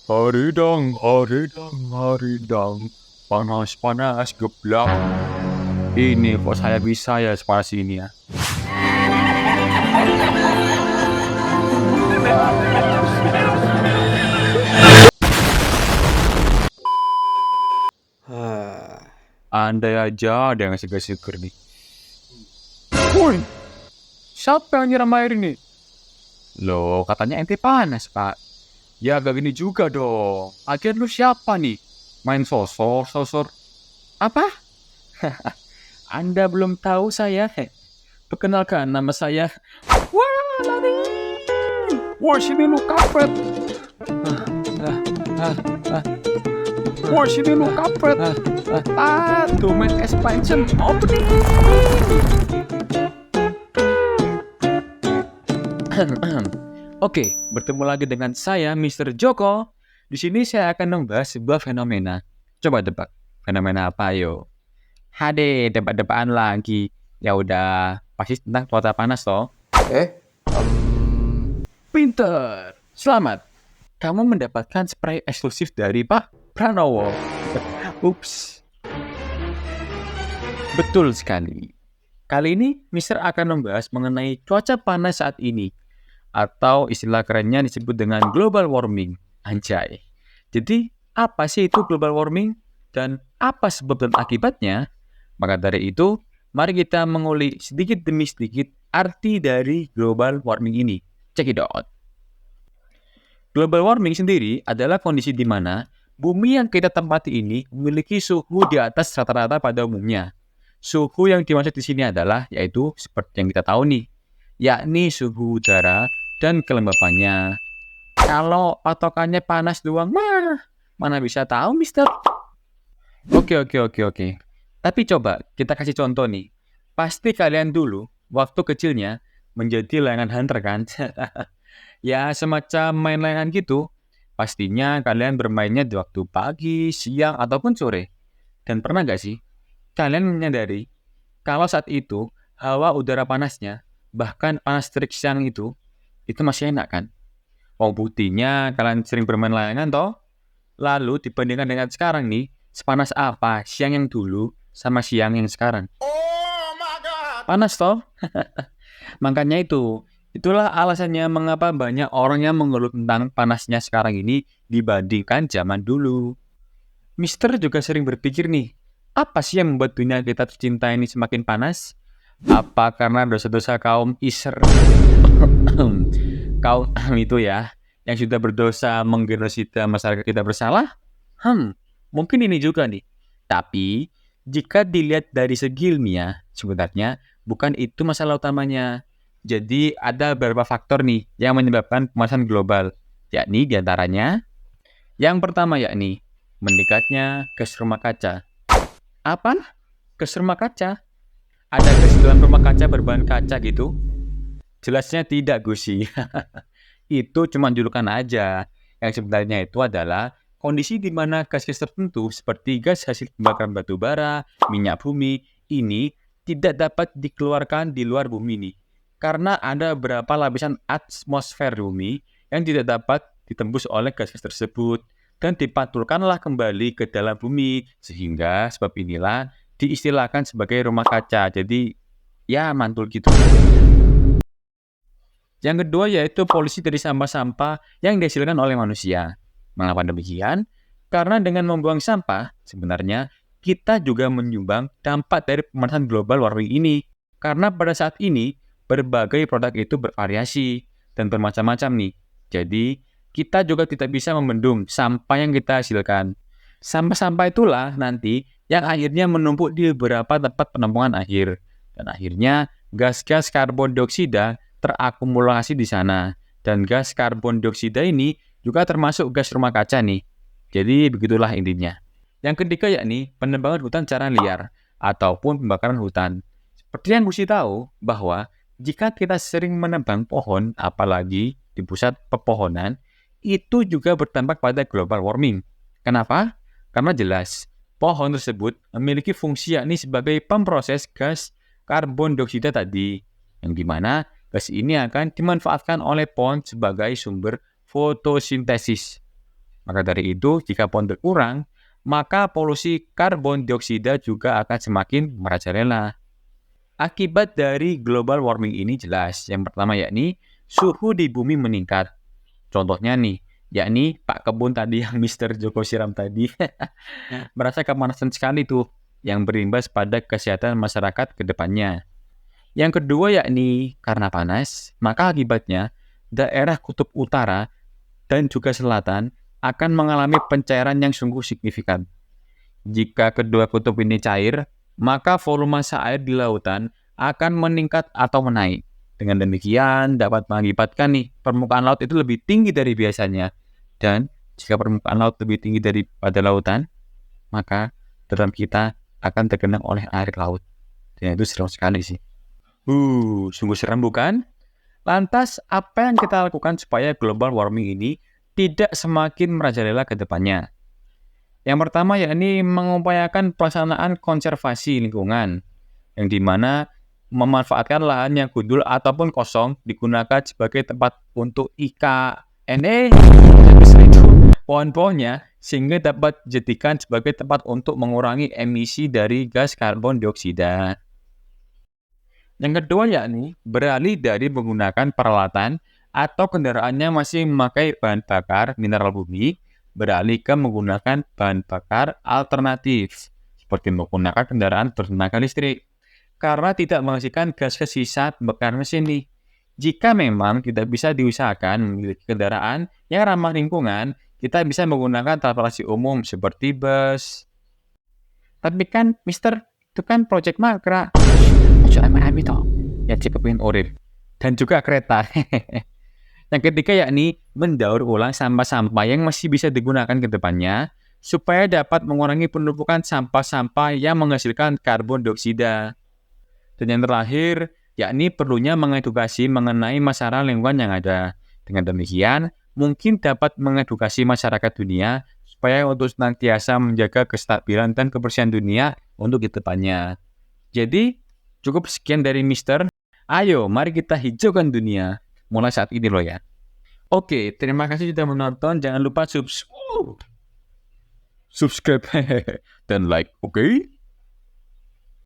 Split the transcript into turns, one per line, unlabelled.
Haridang, panas-panas geblak. Ini kok saya bisa ya sepanas ini ya. Andai aja ada yang seger-seger nih. Woi, siapa yang nyiram air ini? Loh, katanya ente panas, Pak. Ya gak gini juga dong. Akhirnya lu siapa nih? Main sosor. Apa? Anda belum tahu saya? Perkenalkan, nama saya. Wah, lari! Wah, sini lu kampret! Wah, sini lu kampret! Domain expansion opening! Oke, bertemu lagi dengan saya, Mr. Joko. Di sini saya akan membahas sebuah fenomena. Coba tebak, fenomena apa ayo? Hade, tebak-tebakan lagi. Ya udah, pasti tentang cuaca panas toh. Pinter. Selamat. Kamu mendapatkan spray eksklusif dari Pak Pranowo. Ups. Betul sekali. Kali ini, Mister akan membahas mengenai cuaca panas saat ini. Atau istilah kerennya disebut dengan global warming. Anjay. Jadi, apa sih itu global warming? Dan apa sebab dan akibatnya? Maka dari itu, mari kita mengulik sedikit demi sedikit arti dari global warming ini. Check it out. Global warming sendiri adalah kondisi di mana bumi yang kita tempati ini memiliki suhu di atas rata-rata pada umumnya. Suhu yang dimaksud di sini adalah yaitu seperti yang kita tahu nih, yakni suhu udara dan kelembapannya. Kalau patokannya panas doang, mana bisa tahu, Mister? Oke. Tapi coba kita kasih contoh nih. Pasti kalian dulu, waktu kecilnya, menjadi layangan hunter kan? Ya, semacam main layangan gitu. Pastinya kalian bermainnya di waktu pagi, siang, ataupun sore. Dan pernah nggak sih, kalian menyadari kalau saat itu, hawa udara panasnya, bahkan panas terik siang itu masih enak kan? Oh, buktinya kalian sering bermain layangan toh? Lalu dibandingkan dengan sekarang nih, sepanas apa siang yang dulu sama siang yang sekarang? Panas toh? Makanya itulah alasannya mengapa banyak orang yang mengeluh tentang panasnya sekarang ini dibandingkan zaman dulu. Mister juga sering berpikir nih, apa sih yang membuat dunia kita tercinta ini semakin panas? Apa karena dosa-dosa kaum kaum itu ya, yang sudah berdosa menggenosida masyarakat kita bersalah? Mungkin ini juga nih. Tapi, jika dilihat dari segi ilmiah, sebenarnya bukan itu masalah utamanya. Jadi, ada beberapa faktor nih yang menyebabkan pemanasan global. Yakni diantaranya, yang pertama yakni, mendekatnya gas rumah kaca. Apa? Gas rumah kaca? Ada gas dalam rumah kaca berbahan kaca gitu? Jelasnya tidak, Gusi. Itu cuma julukan aja. Yang sebenarnya itu adalah kondisi di mana gas-gas tertentu seperti gas hasil pembakaran batu bara, minyak bumi, ini tidak dapat dikeluarkan di luar bumi nih. Karena ada beberapa lapisan atmosfer bumi yang tidak dapat ditembus oleh gas-gas tersebut dan dipantulkanlah kembali ke dalam bumi. Sehingga sebab inilah diistilahkan sebagai rumah kaca. Jadi ya mantul gitu. Yang kedua yaitu polusi dari sampah-sampah yang dihasilkan oleh manusia. Mengapa demikian? Karena dengan membuang sampah, sebenarnya kita juga menyumbang dampak dari pemanasan global warming ini. Karena pada saat ini, berbagai produk itu bervariasi dan bermacam-macam nih. Jadi, kita juga tidak bisa membendung sampah yang kita hasilkan. Sampah-sampah itulah nanti yang akhirnya menumpuk di beberapa tempat penampungan akhir. Dan akhirnya, gas-gas karbon dioksida terakumulasi di sana. Dan gas karbon dioksida ini juga termasuk gas rumah kaca nih. Jadi begitulah intinya. Yang ketiga yakni penebangan hutan secara liar ataupun pembakaran hutan. Seperti yang mesti tahu bahwa jika kita sering menebang pohon, apalagi di pusat pepohonan, itu juga berdampak pada global warming. Kenapa? Karena jelas, pohon tersebut memiliki fungsi yakni sebagai pemproses gas karbon dioksida tadi. Yang dimana gas ini akan dimanfaatkan oleh pohon sebagai sumber fotosintesis. Maka dari itu, jika pohon berkurang, maka polusi karbon dioksida juga akan semakin merajalela. Akibat dari global warming ini jelas. Yang pertama yakni suhu di bumi meningkat. Contohnya nih, yakni Pak Kebun tadi yang Mister Joko Siram tadi merasa kepanasan sekali tuh yang berimbas pada kesehatan masyarakat ke depannya. Yang kedua yakni karena panas, maka akibatnya daerah kutub utara dan juga selatan akan mengalami pencairan yang sungguh signifikan. Jika kedua kutub ini cair, maka volume air di lautan akan meningkat atau menaik. Dengan demikian dapat mengakibatkan nih permukaan laut itu lebih tinggi dari biasanya. Dan jika permukaan laut lebih tinggi daripada lautan, maka dalam kita akan tergenang oleh air laut. Dan itu serem sekali sih. Sungguh serem bukan? Lantas, apa yang kita lakukan supaya global warming ini tidak semakin merajalela ke depannya? Yang pertama yakni mengupayakan pelaksanaan konservasi lingkungan, yang dimana memanfaatkan lahan yang gundul ataupun kosong digunakan sebagai tempat untuk IKN pohon-pohonnya sehingga dapat dijadikan sebagai tempat untuk mengurangi emisi dari gas karbon dioksida. Yang kedua yakni beralih dari menggunakan peralatan atau kendaraannya masih memakai bahan bakar mineral bumi, beralih ke menggunakan bahan bakar alternatif, seperti menggunakan kendaraan bertenaga listrik, karena tidak menghasilkan gas sisa bakar mesin nih. Jika memang tidak bisa diusahakan memiliki kendaraan yang ramah lingkungan, kita bisa menggunakan transportasi umum seperti bus. Tapi kan, Mister, itu kan proyek makra. Ojo amai-amai toh. Ya cepet urip. Dan juga kereta. Yang ketiga yakni mendaur ulang sampah-sampah yang masih bisa digunakan ke depannya supaya dapat mengurangi penumpukan sampah-sampah yang menghasilkan karbon dioksida. Dan yang terakhir, yakni perlunya mengedukasi mengenai masalah lingkungan yang ada. Dengan demikian, mungkin dapat mengedukasi masyarakat dunia supaya untuk senantiasa menjaga kestabilan dan kebersihan dunia untuk ke depannya. Jadi, cukup sekian dari Mister. Ayo, mari kita hijaukan dunia. Mulai saat ini loh ya. Oke, terima kasih sudah menonton. Jangan lupa subscribe dan like, oke?